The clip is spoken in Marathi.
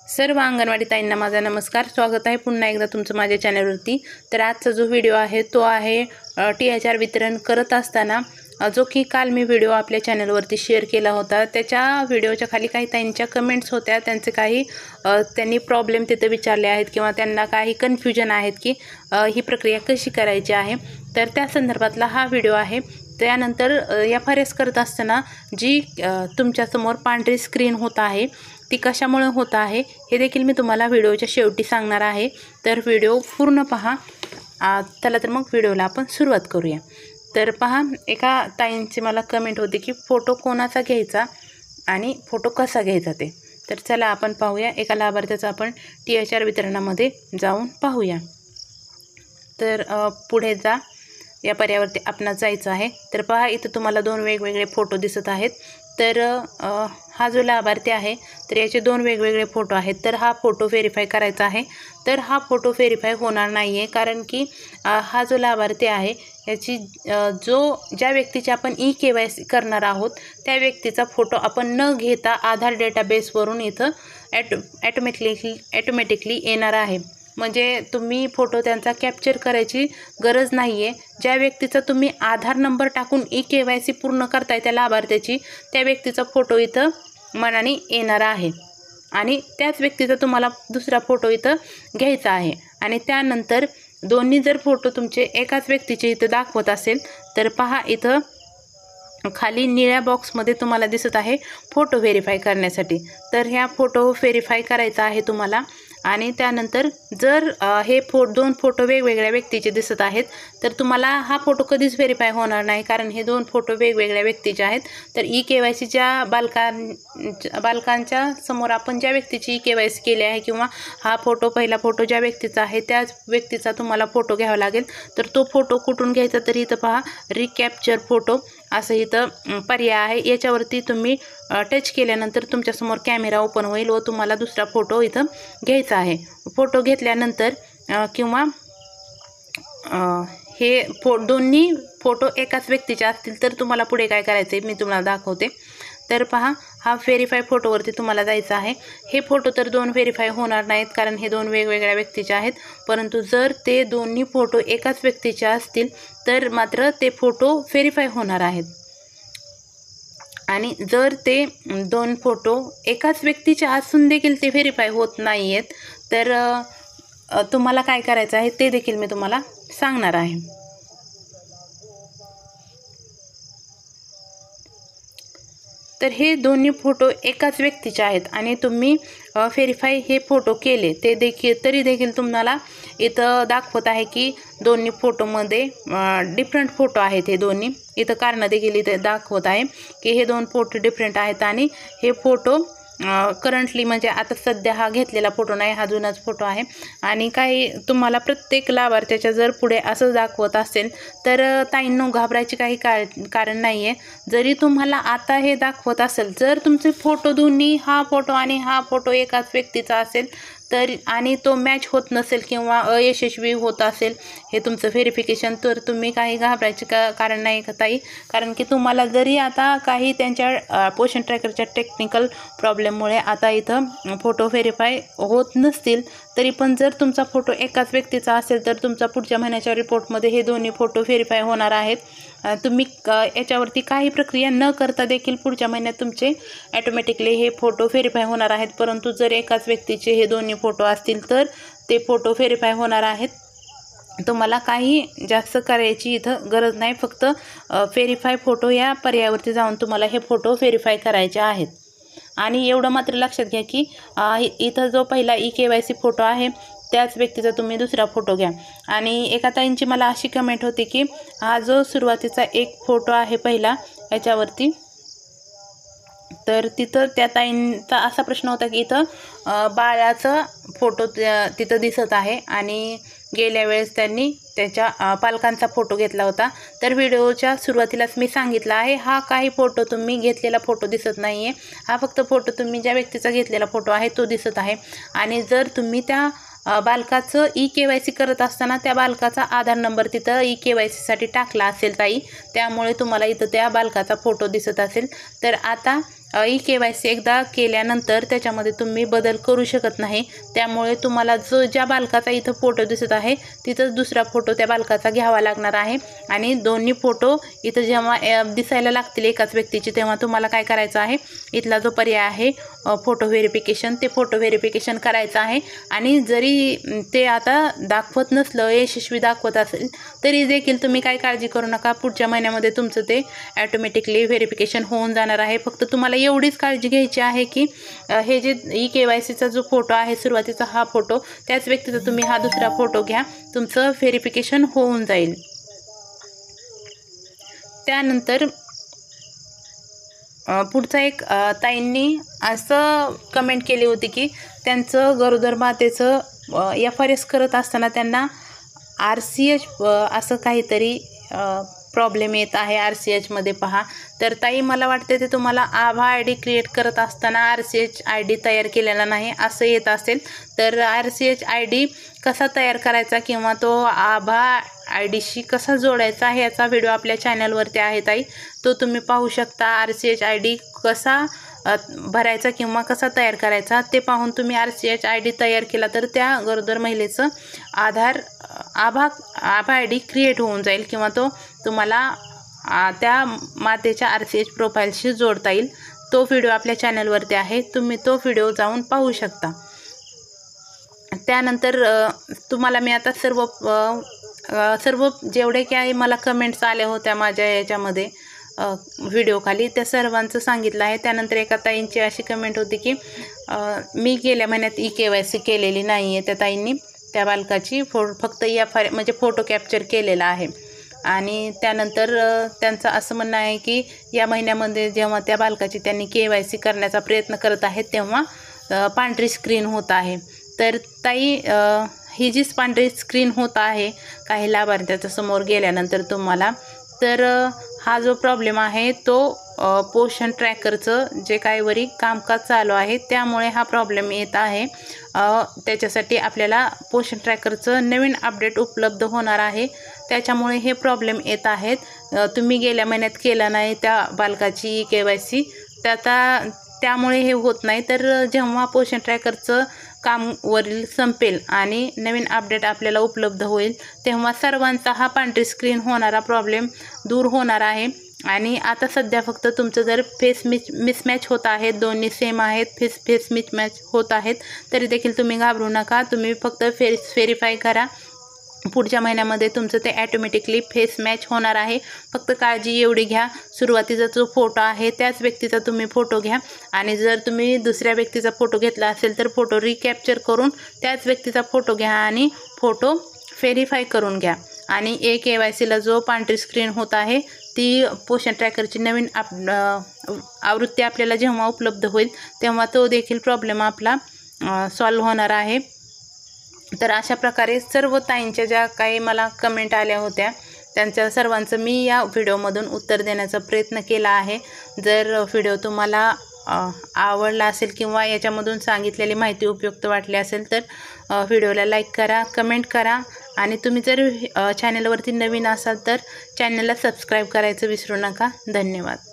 सर्व अंगणवाडी ताईंना माझा नमस्कार. स्वागत आहे पुन्हा एकदा तुमचं माझ्या चॅनलवरती. तर आजचा जो व्हिडिओ आहे तो आहे THR वितरण करत असताना जो की काल मी व्हिडिओ आपल्या चॅनलवरती शेअर केला होता. त्याच्या व्हिडिओच्या खाली काही ताईंच्या कमेंट्स होत्या. त्यांचे काही त्यांनी प्रॉब्लेम तिथे विचारले आहेत किंवा त्यांना काही कन्फ्युजन आहेत की ही प्रक्रिया कशी करायची आहे. तर त्या संदर्भातला हा व्हिडिओ आहे. त्यानंतर FRS करत असताना जी तुमच्यासमोर पांढरी स्क्रीन होत आहे ती कशामुळे होत आहे हे देखील मी तुम्हाला व्हिडिओच्या शेवटी सांगणार आहे. तर व्हिडिओ पूर्ण पहा. चला तर मग व्हिडिओला आपण सुरुवात करूया. तर पहा, एका ताईंची मला कमेंट होती की फोटो कोणाचा घ्यायचा आणि फोटो कसा घ्यायचा ते. तर चला आपण पाहूया. एका लाभार्थ्याचा आपण THR वितरणामध्ये जाऊन पाहूया. तर पुढे जा या पर्यावरती आपणास जायचं आहे. तर पहा, इथं तुम्हाला दोन वेगवेगळे फोटो दिसत आहेत. तर हा जो लाभार्थी आहे तर याचे दोन वेगवेगळे फोटो आहेत. तर हा फोटो व्हेरीफाय करायचा आहे. तर हा फोटो व्हेरीफाय होणार नाही आहे, कारण की हा जो लाभार्थी आहे याची ज्या व्यक्तीची आपण KYC करणार आहोत त्या व्यक्तीचा फोटो आपण न घेता आधार डेटाबेसवरून इथं ॲटोमॅटिकली येणार आहे. म्हणजे तुम्ही फोटो त्यांचा कॅप्चर करायची गरज नाही आहे. ज्या व्यक्तीचा तुम्ही आधार नंबर टाकून KYC पूर्ण करताय त्या लाभार्थ्याची, त्या व्यक्तीचा फोटो इथं मनाने येणार आहे आणि त्याच व्यक्तीचा तुम्हाला दुसरा फोटो इथं घ्यायचा आहे. आणि त्यानंतर दोन्ही जर फोटो तुमचे एकाच व्यक्तीचे इथं दाखवत असेल तर पहा, इथं खाली निळ्या बॉक्समध्ये तुम्हाला दिसत आहे फोटो व्हेरीफाय करण्यासाठी. तर ह्या फोटो व्हेरीफाय करायचा आहे तुम्हाला. आणि त्यानंतर जर हे दोन फोटो वेगवेगळ्या व्यक्तीचे दिसत आहेत तर तुम्हाला हा फोटो कधीच व्हेरीफाय होणार नाही, कारण हे दोन फोटो वेगवेगळ्या व्यक्तीचे आहेत. तर KYCच्या बालकांच्या समोर आपण ज्या व्यक्तीची KYC केली आहे किंवा हा फोटो पहिला फोटो ज्या व्यक्तीचा आहे त्याच व्यक्तीचा तुम्हाला फोटो घ्यावा लागेल. तर तो फोटो कुठून घ्यायचा, तर इथं पहा रिकॅप्चर फोटो असं इथं पर्याय आहे. याच्यावरती तुम्ही टच केल्यानंतर तुमच्यासमोर कॅमेरा ओपन होईल व तुम्हाला दुसरा फोटो इथं घ्यायचा आहे. फोटो घेतल्यानंतर किंवा हे दोन्ही फोटो एकाच व्यक्तीचे असतील तर तुम्हाला पुढे काय करायचं आहे मी तुम्हाला दाखवते. तर पहा, हा व्हेरीफाय फोटोवरती तुम्हाला जायचं आहे. हे फोटो तर दोन व्हेरीफाय होणार नाहीत, कारण हे दोन वेगवेगळ्या व्यक्तीचे आहेत. परंतु जर ते दोन्ही फोटो एकाच व्यक्तीचे असतील तर मात्र ते फोटो व्हेरीफाय होणार आहेत. आणि जर ते दोन फोटो एकाच व्यक्तीचे असून देखील ते व्हेरीफाय होत नाही आहेत तर तुम्हाला काय करायचं आहे ते देखील मी तुम्हाला सांगणार आहे. तर हे दोन्ही फोटो एकाच व्यक्तीचे आहेत आणि तुम्ही व्हेरीफाय हे फोटो केले तरी देखील तुम्हाला इथं दाखवत आहे की दोन्ही फोटोमध्ये डिफरंट फोटो आहेत. हे दोन्ही इथं कारण देखील इथं दाखवत आहे की हे दोन फोटो डिफरंट आहेत आणि हे फोटो करंटली म्हणजे आता सध्या हा घेतलेला फोटो नाही, हा जुनाच फोटो आहे. आणि काही तुम्हाला प्रत्येक लाभार्थ्याच्या जर पुढे असं दाखवत असेल तर ताईंनो घाबरायची काही कारण नाही आहे. जरी तुम्हाला आता हे दाखवत असेल, जर तुमचे फोटो दोन्ही हा फोटो आणि हा फोटो एकाच व्यक्तीचा असेल तर आणि तो मॅच होत नसेल किंवा अयशस्वी होत असेल हे तुमचं व्हेरिफिकेशन, तर तुम्ही काही घाबरायचे कारण नाही का ताई. कारण की तुम्हाला जरी आता काही त्यांच्या पोषण ट्रॅकरच्या टेक्निकल प्रॉब्लेममुळे आता इथं फोटो व्हेरीफाय होत नसतील तरी पण जर तुमचा फोटो एकाच व्यक्तीचा असेल तर तुमचा पुढच्या महिन्याच्या रिपोर्टमध्ये हे दोन्ही फोटो व्हेरीफाय होणार आहेत. तुम्ही याच्यावरती काही प्रक्रिया न करता देखील पुढच्या महिन्यात तुमचे ॲटोमॅटिकली हे फोटो व्हेरीफाय होणार आहेत. परंतु जर एकाच व्यक्तीचे हे दोन्ही फोटो असतील तर ते फोटो व्हेरीफाय होणार आहेत. तुम्हाला काही जास्त करायची इथं गरज नाही. फक्त व्हेरीफाय फोटो या पर्यायावरती जाऊन तुम्हाला हे फोटो व्हेरीफाय करायचे आहेत. आणि एवढं मात्र लक्षात घ्या की इथं जो पहिला KYC फोटो आहे त्याच व्यक्तीचा तुम्ही दुसरा फोटो घ्या. आणि एका ताईंची मला अशी कमेंट होती की हा जो सुरुवातीचा एक फोटो आहे पहिला याच्यावरती, तर तिथं त्या ताईंचा असा प्रश्न होता की इथं बाळाचा फोटो तिथं दिसत आहे आणि गेल्या वेळेस त्यांनी त्याच्या पालकांचा फोटो घेतला होता. तर व्हिडिओच्या सुरुवातीलाच मी सांगितलं आहे, हा काही फोटो तुम्ही घेतलेला फोटो दिसत नाही आहे. हा फक्त फोटो तुम्ही ज्या व्यक्तीचा घेतलेला फोटो आहे तो दिसत आहे. आणि जर तुम्ही त्या बालकाचं KYC करत असताना त्या बालकाचा आधार नंबर तिथं KYCसाठी टाकला असेल ताई, त्यामुळे तुम्हाला इथं त्या बालकाचा फोटो दिसत असेल. तर आता KYC एकदा केल्यानंतर त्याच्यामध्ये तुम्ही बदल करू शकत नाही. त्यामुळे तुम्हाला ज्या बालकाचा इथं फोटो दिसत आहे तिथंच दुसरा फोटो त्या बालकाचा घ्यावा लागणार आहे. आणि दोन्ही फोटो इथं जेव्हा दिसायला लागतील एकाच व्यक्तीची, तेव्हा तुम्हाला काय करायचं आहे, इथला जो पर्याय आहे फोटो व्हेरिफिकेशन, ते फोटो व्हेरिफिकेशन करायचं आहे. आणि जरी ते आता दाखवत नसलं, यशस्वी दाखवत असेल, तरी देखील तुम्ही काय काळजी करू नका. पुढच्या महिन्यामध्ये तुमचं ते ॲटोमॅटिकली व्हेरिफिकेशन होऊन जाणार आहे. फक्त तुम्हाला एवढीच काळजी घ्यायची आहे की हे जे KYCचा जो फोटो आहे सुरुवातीचा हा फोटो, त्याच व्यक्तीचा तुम्ही हा दुसरा फोटो घ्या, तुमचं व्हेरिफिकेशन होऊन जाईल. त्यानंतर पुढचा एक ताईंनी असं कमेंट केली होती की त्यांचं गरोदर मातेचं FRS करत असताना त्यांना RCH असं काहीतरी प्रॉब्लेम येत आहे RCHमध्ये पहा. तर ताई, मला वाटते ते तुम्हाला आभा ID क्रिएट करत असताना RCH ID तयार केलेला नाही असं येत असेल. तर RCH ID कसा तयार करायचा किंवा तो आभा IDशी कसा जोडायचा ह्याचा व्हिडिओ आपल्या चॅनलवरती आहे ताई, तो तुम्ही पाहू शकता. RCH ID कसा भरायचा किंवा कसा तयार करायचा ते पाहून तुम्ही RCH ID तयार केला तर त्या गरोदर महिलेचं आभा ID क्रिएट होऊन जाईल किंवा तो तुम्हाला त्या मातेच्या RCH प्रोफाईलशी जोडता येईल. तो व्हिडिओ आपल्या चॅनलवरती आहे, तुम्ही तो व्हिडिओ जाऊन पाहू शकता. त्यानंतर तुम्हाला मी आता सर्व जेवढे काही मला कमेंट्स आल्या होत्या माझ्या याच्यामध्ये व्हिडिओ खाली, त्या सर्वांचं सांगितलं आहे. त्यानंतर एका ताईंची अशी कमेंट होती की मी गेल्या महिन्यात KYC केलेली नाही आहे. त्या ताईंनी त्या बालकाची फक्त म्हणजे फोटो कॅप्चर केलेला आहे. आणि त्यानंतर त्यांचं असं म्हणणं आहे की या महिन्यामध्ये जेव्हा त्या बालकाची त्यांनी KYC करण्याचा प्रयत्न करत आहेत तेव्हा पांढरी स्क्रीन होत आहे. तर ताई, ही जी पांढरी स्क्रीन होत आहे काही लाभार्थ्याच्या समोर गेल्यानंतर तुम्हाला, तर हा जो प्रॉब्लेम आहे तो पोषण ट्रॅकरचं जे काही वरी कामकाज चालू आहे त्यामुळे हा प्रॉब्लेम येत आहे. त्याच्यासाठी आपल्याला पोषण ट्रॅकरचं नवीन अपडेट उपलब्ध होणार आहे, त्याच्यामुळे हे प्रॉब्लेम येत आहेत. तुम्ही गेल्या महिन्यात केला नाही त्या बालकाची KYC, त्यामुळे हे होत नाही. तर जेव्हा पोषण ट्रॅकरचं काम वरील संपेल आणि नवीन अपडेट आपल्याला उपलब्ध होईल तेव्हा सर्वांचा हा पांढरी स्क्रीन होणारा प्रॉब्लेम दूर होणार आहे. आणि आता सध्या फक्त तुमचं जर फेस मिसमॅच होत आहेत, दोन्ही सेम आहेत, फेस मिसमॅच होत आहेत, तरी देखील तुम्ही घाबरू नका. तुम्ही फक्त व्हेरीफाय करा. पुढच्या महिन्यामध्ये तुमचं ते ॲटोमॅटिकली फेस मॅच होणार आहे. फक्त काळजी एवढी घ्या, सुरुवातीचा जो फोटो आहे त्याच व्यक्तीचा तुम्ही फोटो घ्या. आणि जर तुम्ही दुसऱ्या व्यक्तीचा फोटो घेतला असेल तर फोटो रिकॅप्चर करून त्याच व्यक्तीचा फोटो घ्या आणि फोटो व्हेरीफाय करून घ्या. आणि KYCला जो पांढरी स्क्रीन होत आहे ती पोषण ट्रॅकरची नवीन आवृत्ती आपल्याला जेव्हा उपलब्ध होईल तेव्हा तो देखील प्रॉब्लेम आपला सॉल्व्ह होणार आहे. तर अशा प्रकारे सर्व ताईंच्या ज्या काही मला कमेंट आल्या होत्या त्यांच्या सर्वांचं मी या व्हिडिओमधून उत्तर देण्याचा प्रयत्न केला आहे. जर व्हिडिओ तुम्हाला आवडला असेल किंवा याच्यामधून सांगितलेली माहिती उपयुक्त वाटली असेल तर व्हिडिओला लाईक करा, कमेंट करा. आणि तुम्ही जर चॅनलवरती नवीन असाल तर चॅनलला सबस्क्राईब करायचं विसरू नका. धन्यवाद.